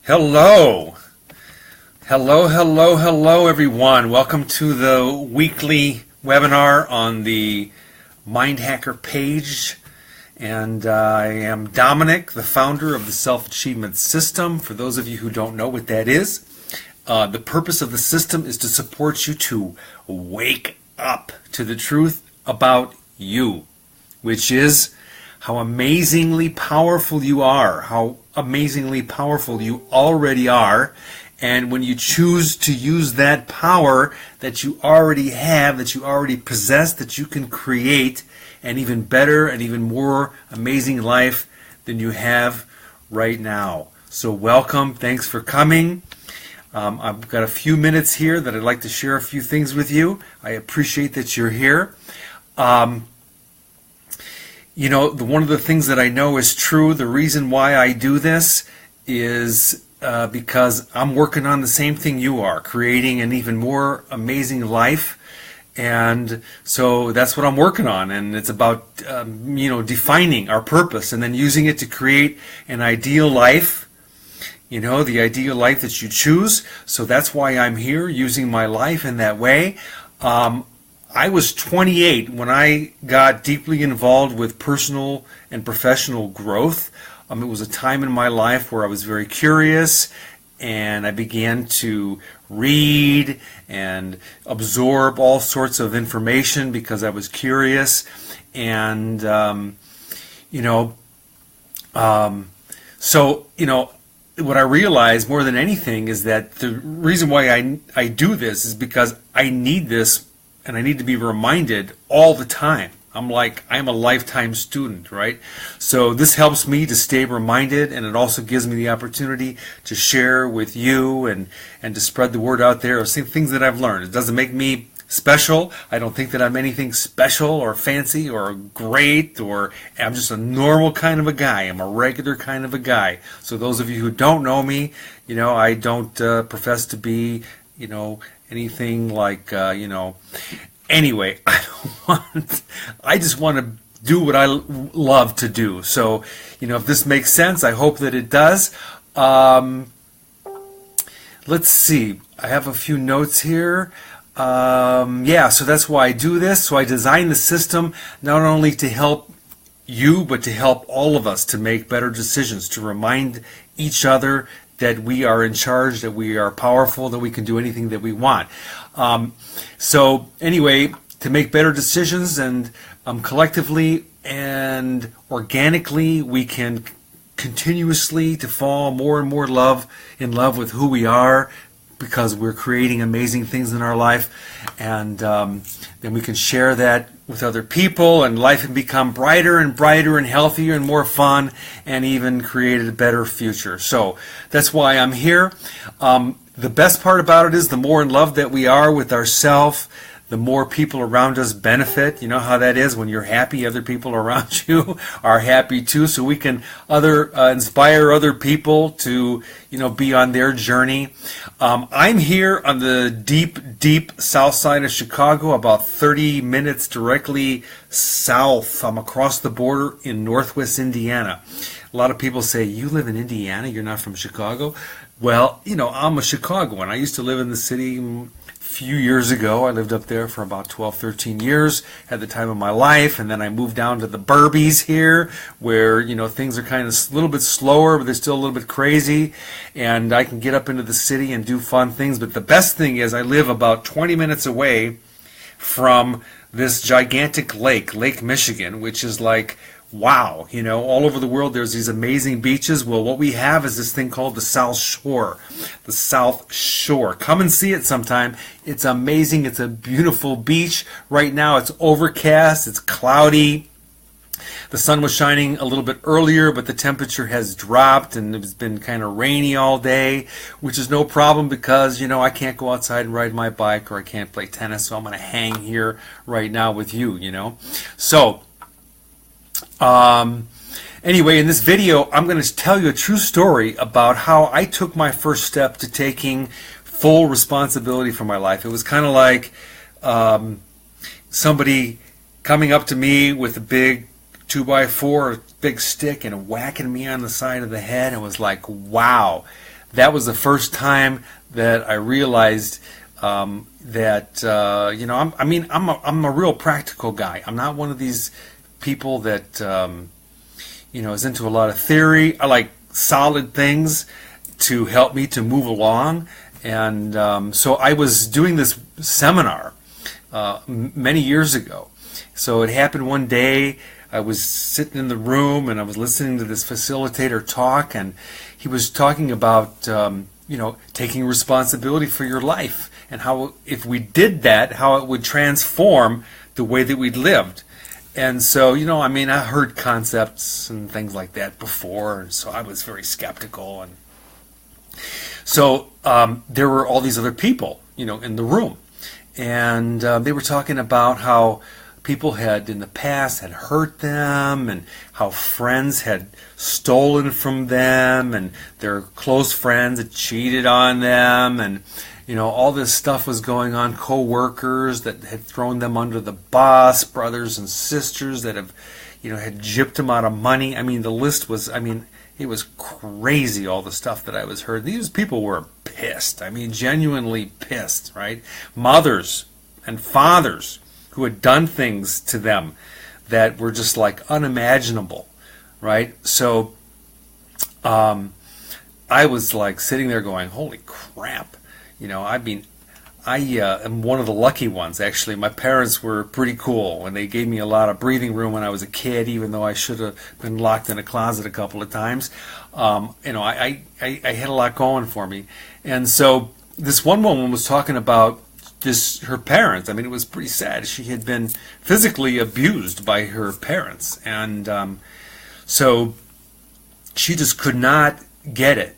Hello. Hello, everyone. Welcome to the weekly webinar on the Mind Hacker page. And I am Dominic, the founder of the Self-Achievement System. For those of you who don't know what that is, the purpose of the system is to support you to wake up to the truth about you, which is how amazingly powerful you are, how amazingly powerful you already are, and when you choose to use that power that you already have, that you already possess, that you can create an even better and even more amazing life than you have right now. So welcome, thanks for coming. I've got a few minutes here that I'd like to share a few things with you. I appreciate that you're here. One of the things that I know is true, the reason why I do this is because I'm working on the same thing you are, creating an even more amazing life. And so that's what I'm working on. And it's about, defining our purpose and then using it to create an ideal life, the ideal life that you choose. So that's why I'm here, using my life in that way. I was 28 when I got deeply involved with personal and professional growth. It was a time in my life where I was very curious, and I began to read and absorb all sorts of information because I was curious. And what I realized more than anything is that the reason why I do this is because I need this. And I need to be reminded all the time. I'm a lifetime student, right? So this helps me to stay reminded, and it also gives me the opportunity to share with you and to spread the word out there of things that I've learned. It doesn't make me special. I don't think that I'm anything special or fancy or great, or I'm just a normal kind of a guy. I'm a regular kind of a guy. So those of you who don't know me, I don't profess to be, anything like, anyway, I just want to do what I love to do. So, if this makes sense, I hope that it does. Let's see. I have a few notes here. So that's why I do this. So I designed the system not only to help you, but to help all of us to make better decisions, to remind each other that we are in charge, that we are powerful, that we can do anything that we want. So anyway, to make better decisions and collectively and organically, we can continuously to fall more and more in love with who we are, because we're creating amazing things in our life, and then we can share that with other people, and life can become brighter and brighter and healthier and more fun, and even create a better future. So that's why I'm here. The best part about it is the more in love that we are with ourselves, the more people around us benefit. You know how that is. When you're happy, other people around you are happy too. So we can inspire other people to, be on their journey. I'm here on the deep south side of Chicago, about 30 minutes directly south. I'm across the border in northwest Indiana. A lot of people say, you live in Indiana, you're not from Chicago? Well, I'm a Chicagoan. I used to live in the city a few years ago. I lived up there for about 12, 13 years, had the time of my life, and then I moved down to the Burbies here, where, things are kind of a little bit slower, but they're still a little bit crazy, and I can get up into the city and do fun things. But the best thing is I live about 20 minutes away from this gigantic Lake Michigan, which is like, wow, all over the world there's these amazing beaches. Well, what we have is this thing called the South Shore. The South Shore. Come and see it sometime. It's amazing. It's a beautiful beach. Right now it's overcast. It's cloudy. The sun was shining a little bit earlier, but the temperature has dropped, and it's been kind of rainy all day, which is no problem because, I can't go outside and ride my bike, or I can't play tennis, so I'm going to hang here right now with you, So, anyway, in this video, I'm going to tell you a true story about how I took my first step to taking full responsibility for my life. It was kind of like somebody coming up to me with a big 2x4, a big stick, and whacking me on the side of the head, and was like, wow, that was the first time that I realized that I'm a real practical guy. I'm not one of these people that is into a lot of theory. I like solid things to help me to move along. And so I was doing this seminar many years ago. So it happened one day. I was sitting in the room and I was listening to this facilitator talk, and he was talking about taking responsibility for your life, and how if we did that, how it would transform the way that we'd lived. And so, I heard concepts and things like that before, and so I was very skeptical. And so there were all these other people, in the room, and they were talking about how people had in the past had hurt them, and how friends had stolen from them, and their close friends had cheated on them, and all this stuff was going on. Co-workers that had thrown them under the bus, brothers and sisters that have had gypped them out of money. The list was, it was crazy, all the stuff that I was heard. These people were pissed. Genuinely pissed, right? Mothers and fathers who had done things to them that were just like unimaginable, right? So I was like sitting there going, holy crap. I am one of the lucky ones, actually. My parents were pretty cool, and they gave me a lot of breathing room when I was a kid, even though I should have been locked in a closet a couple of times. I had a lot going for me. And so this one woman was talking about her parents. It was pretty sad. She had been physically abused by her parents. And so she just could not get it,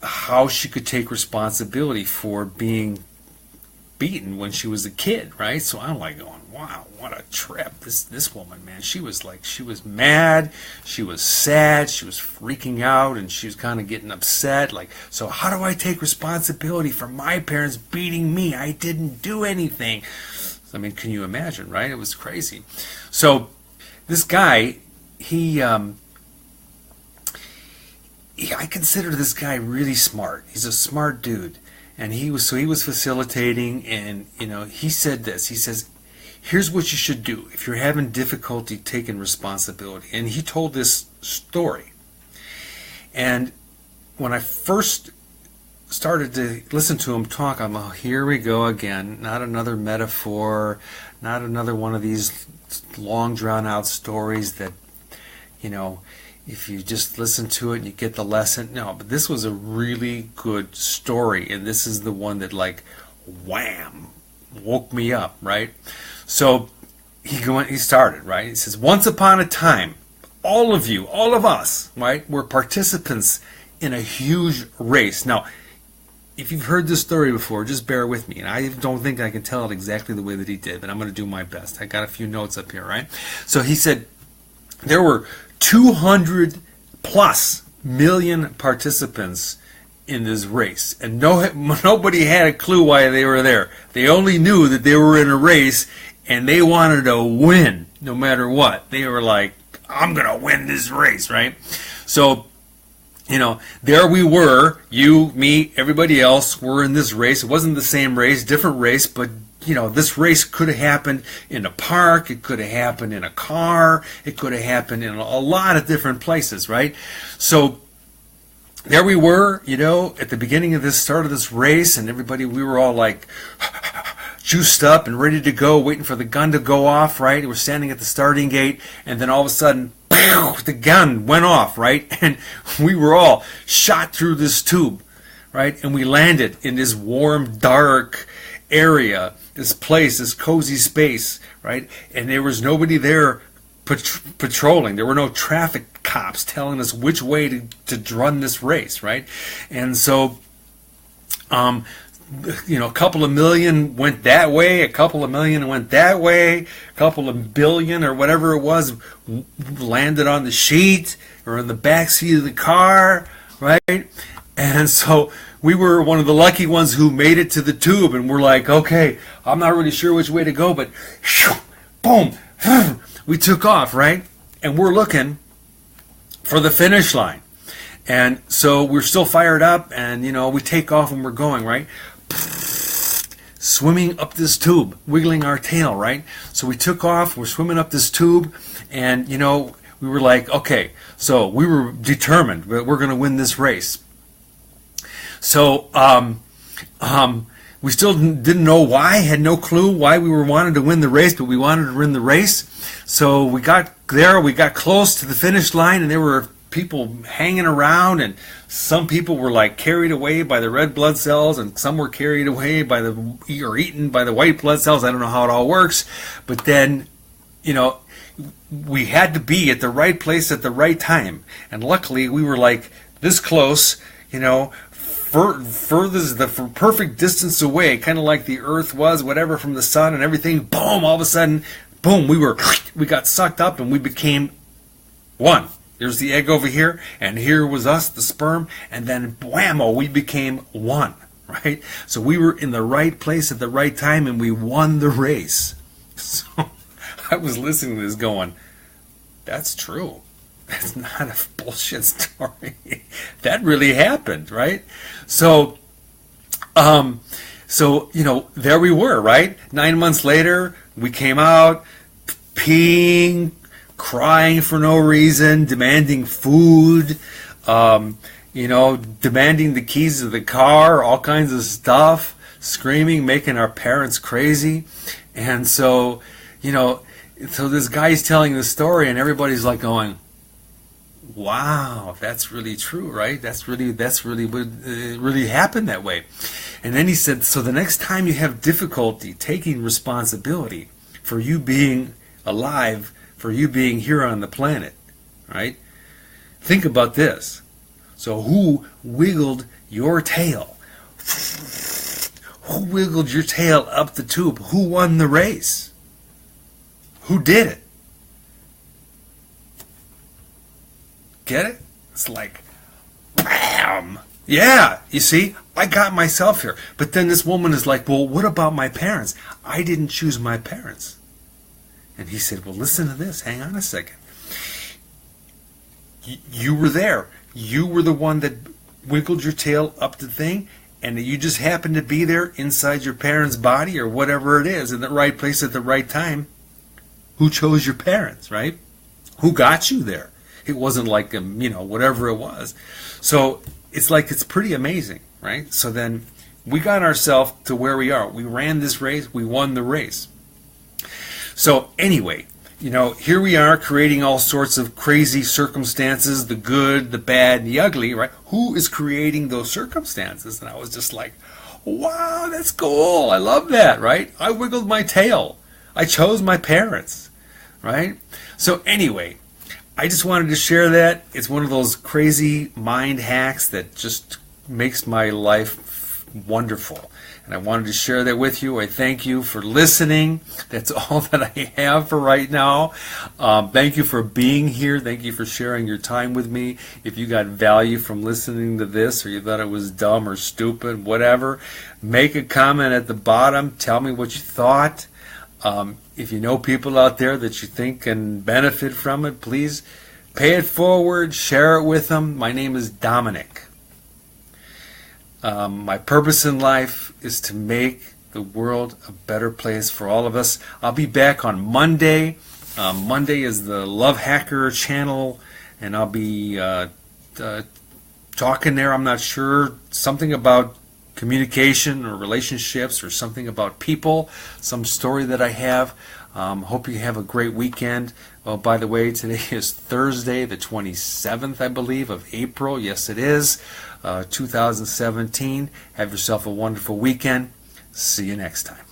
how she could take responsibility for being beaten when she was a kid, right? So I'm like going, wow, what a trip. This woman, man, she was mad, she was sad, she was freaking out, and she was kind of getting upset. Like, so how do I take responsibility for my parents beating me? I didn't do anything. Can you imagine, right? It was crazy. So this guy, I consider this guy really smart. He's a smart dude. And he was facilitating, and he said this. He says, here's what you should do if you're having difficulty taking responsibility. And he told this story. And when I first started to listen to him talk, I'm like, here we go again. Not another metaphor, not another one of these long drawn out stories that, if you just listen to it and you get the lesson. No, but this was a really good story, and this is the one that wham, woke me up, right? So he started, right? He says, once upon a time, all of us, right, were participants in a huge race. Now, if you've heard this story before, just bear with me. And I don't think I can tell it exactly the way that he did, but I'm going to do my best. I got a few notes up here, right? So he said there were 200 plus million participants in this race, and nobody had a clue why they were there. They only knew that they were in a race, and they wanted to win no matter what. They were like, I'm gonna win this race, right? So there we were, you, me, everybody else were in this race. It wasn't the same race, different race, but this race could have happened in a park, it could have happened in a car, it could have happened in a lot of different places, right? So there we were, at the beginning of start of this race, and we were all like juiced up and ready to go, waiting for the gun to go off, right? We're standing at the starting gate, and then all of a sudden, the gun went off, right? And we were all shot through this tube, right? And we landed in this warm, dark area, this place, this cozy space, right? And there was nobody there patrolling. There were no traffic cops telling us which way to run this race, right? And so, a couple of million went that way, a couple of million went that way, a couple of billion or whatever it was landed on the sheet or in the back seat of the car, right? And so we were one of the lucky ones who made it to the tube, and we're like, okay, I'm not really sure which way to go, but boom, we took off, right? And we're looking for the finish line. And so we're still fired up, and we take off and we're going, right? Swimming up this tube, wiggling our tail, right? So we took off, we're swimming up this tube, and we were like, okay, so we were determined that we're going to win this race. So we still didn't know why, had no clue why we were wanting to win the race, but we wanted to win the race. So we got there, we got close to the finish line, and there were people hanging around, and some people were like carried away by the red blood cells, and some were carried away by or eaten by the white blood cells. I don't know how it all works, but then we had to be at the right place at the right time, and luckily we were like this close, furthest the perfect distance away, kind of like the Earth was, whatever, from the sun and everything. Boom! All of a sudden, boom! We got sucked up, and we became one. There's the egg over here, and here was us, the sperm, and then whammo, we became one, right? So we were in the right place at the right time, and we won the race. So I was listening to this going, that's true. That's not a bullshit story. That really happened, right? So there we were, right? 9 months later, we came out, peeing, crying for no reason, demanding food, demanding the keys to the car, all kinds of stuff, screaming, making our parents crazy. And so this guy's telling the story, and everybody's like going, wow, that's really true, right? That's really really happened that way. And then he said, so the next time you have difficulty taking responsibility for you being alive, for you being here on the planet, right? Think about this. So who wiggled your tail? Who wiggled your tail up the tube? Who won the race? Who did it? Get it? It's like, bam! Yeah, you see, I got myself here. But then this woman is like, well, what about my parents? I didn't choose my parents. And he said, well, listen to this. Hang on a second. You were there. You were the one that wiggled your tail up the thing, and you just happened to be there inside your parents' body or whatever it is, in the right place at the right time. Who chose your parents, right? Who got you there? It wasn't like, whatever it was. So it's pretty amazing, right? So then we got ourselves to where we are. We ran this race. We won the race. So anyway, here we are creating all sorts of crazy circumstances, the good, the bad, and the ugly, right? Who is creating those circumstances? And I was just like, wow, that's cool. I love that, right? I wiggled my tail. I chose my parents, right? So anyway, I just wanted to share that. It's one of those crazy mind hacks that just makes my life wonderful. And I wanted to share that with you. I thank you for listening. That's all that I have for right now. Thank you for being here. Thank you for sharing your time with me. If you got value from listening to this, or you thought it was dumb or stupid, whatever, make a comment at the bottom. Tell me what you thought. If you know people out there that you think can benefit from it, please pay it forward, share it with them. My name is Dominic. My purpose in life is to make the world a better place for all of us. I'll be back on Monday. Monday is the Love Hacker channel, and I'll be talking there. I'm not sure, something about communication or relationships or something about people, some story that I have. Hope you have a great weekend. Oh, by the way, today is Thursday, the 27th, I believe, of April. Yes, it is. 2017. Have yourself a wonderful weekend. See you next time.